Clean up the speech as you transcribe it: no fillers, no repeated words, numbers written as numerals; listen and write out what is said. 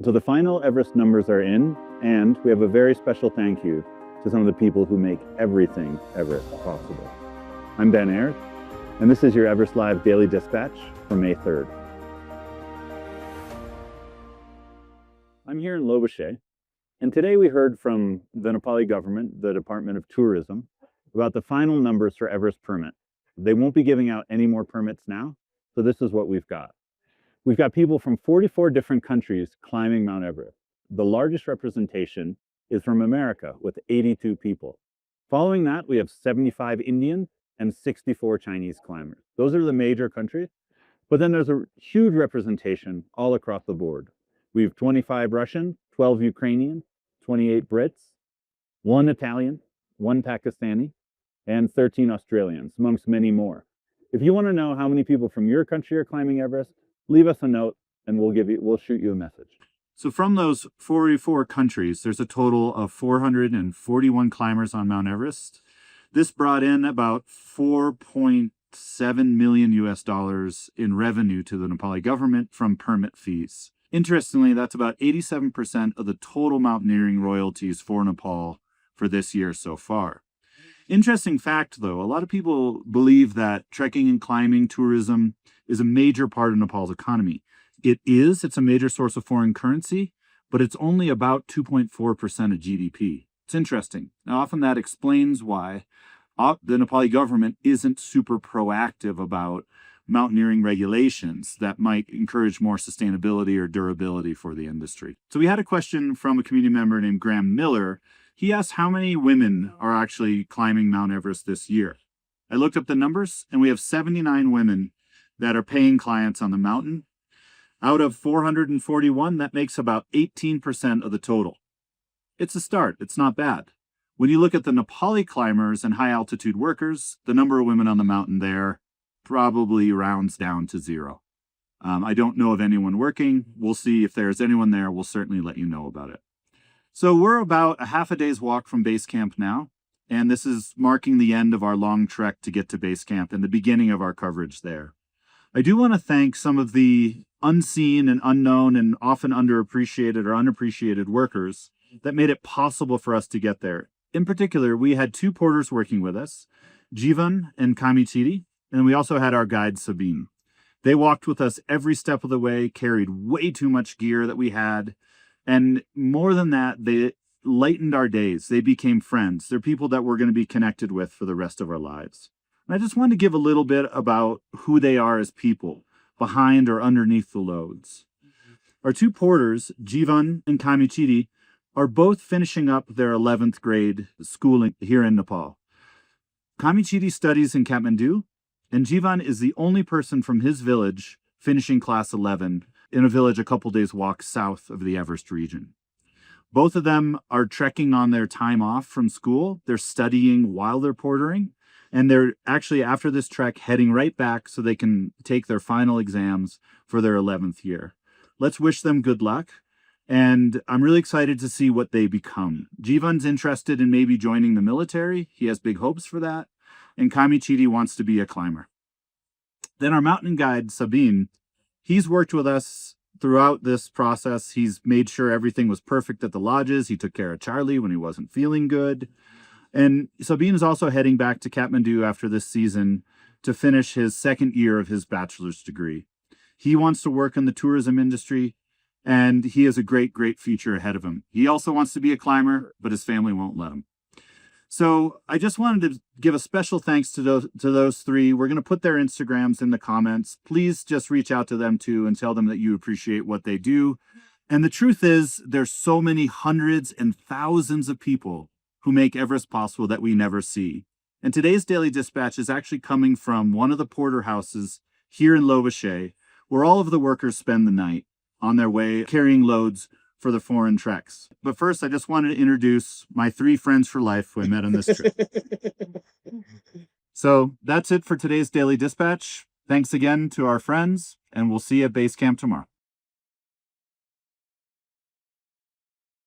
So the final Everest numbers are in, and we have a very special thank you to some of the people who make everything Everest possible. I'm Ben Ayers, and this is your Everest.Live Daily Dispatch for May 3rd. I'm here in Lobuche, and today we heard from the Nepali government, the Department of Tourism, about the final numbers for Everest permit. They won't be giving out any more permits now, so this is what we've got. We've got people from 44 different countries climbing Mount Everest. The largest representation is from America with 82 people. Following that, we have 75 Indian and 64 Chinese climbers. Those are the major countries, but then there's a huge representation all across the board. We have 25 Russian, 12 Ukrainian, 28 Brits, 1 Italian, 1 Pakistani, and 13 Australians, amongst many more. If you want to know how many people from your country are climbing Everest, leave us a note and we'll shoot you a message. So from those 44 countries, there's a total of 441 climbers on Mount Everest. This brought in about $4.7 million US in revenue to the Nepali government from permit fees. Interestingly, that's about 87% of the total mountaineering royalties for Nepal for this year so far. Interesting fact, though, a lot of people believe that trekking and climbing tourism is a major part of Nepal's economy. It is. It's a major source of foreign currency, but it's only about 2.4% of GDP. It's interesting. Now, often that explains why the Nepali government isn't super proactive about mountaineering regulations that might encourage more sustainability or durability for the industry. So we had a question from a community member named Graham Miller. He asked how many women are actually climbing Mount Everest this year. I looked up the numbers, and we have 79 women that are paying clients on the mountain. Out of 441, that makes about 18% of the total. It's a start. It's not bad. When you look at the Nepali climbers and high-altitude workers, the number of women on the mountain there probably rounds down to 0. I don't know of anyone working. We'll see if there's anyone there. We'll certainly let you know about it. So we're about a half a day's walk from base camp now, and this is marking the end of our long trek to get to base camp and the beginning of our coverage there. I do want to thank some of the unseen and unknown and often underappreciated or unappreciated workers that made it possible for us to get there. In particular, we had 2 porters working with us, Jiban and Kámì, and we also had our guide, Sabin. They walked with us every step of the way, carried way too much gear that we had, and more than that, they lightened our days. They became friends. They're people that we're going to be connected with for the rest of our lives. And I just wanted to give a little bit about who they are as people, behind or underneath the loads. Our 2 porters, Jiban and Kámì, are both finishing up their 11th grade schooling here in Nepal. Kámì studies in Kathmandu, and Jiban is the only person from his village finishing class 11 in a village a couple days walk south of the Everest region. Both of them are trekking on their time off from school. They're studying while they're portering, and they're actually, after this trek, heading right back so they can take their final exams for their 11th year. Let's wish them good luck, and I'm really excited to see what they become. Jivan's interested in maybe joining the military. He has big hopes for that, and Kámì wants to be a climber. Then our mountain guide, Sabin, he's worked with us throughout this process. He's made sure everything was perfect at the lodges. He took care of Charlie when he wasn't feeling good. And Sabin is also heading back to Kathmandu after this season to finish his 2nd year of his bachelor's degree. He wants to work in the tourism industry, and he has a great, great future ahead of him. He also wants to be a climber, but his family won't let him. So I just wanted to give a special thanks to those 3. We're going to put their Instagrams in the comments. Please just reach out to them too and tell them that you appreciate what they do. And the truth is, there's so many hundreds and thousands of people who make Everest possible that we never see. And today's Daily Dispatch is actually coming from one of the porterhouses here in Lobuche, where all of the workers spend the night on their way carrying loads for the foreign treks. But first, I just wanted to introduce my 3 friends for life who I met on this trip. So that's it for today's Daily Dispatch. Thanks again to our friends, and we'll see you at base camp tomorrow.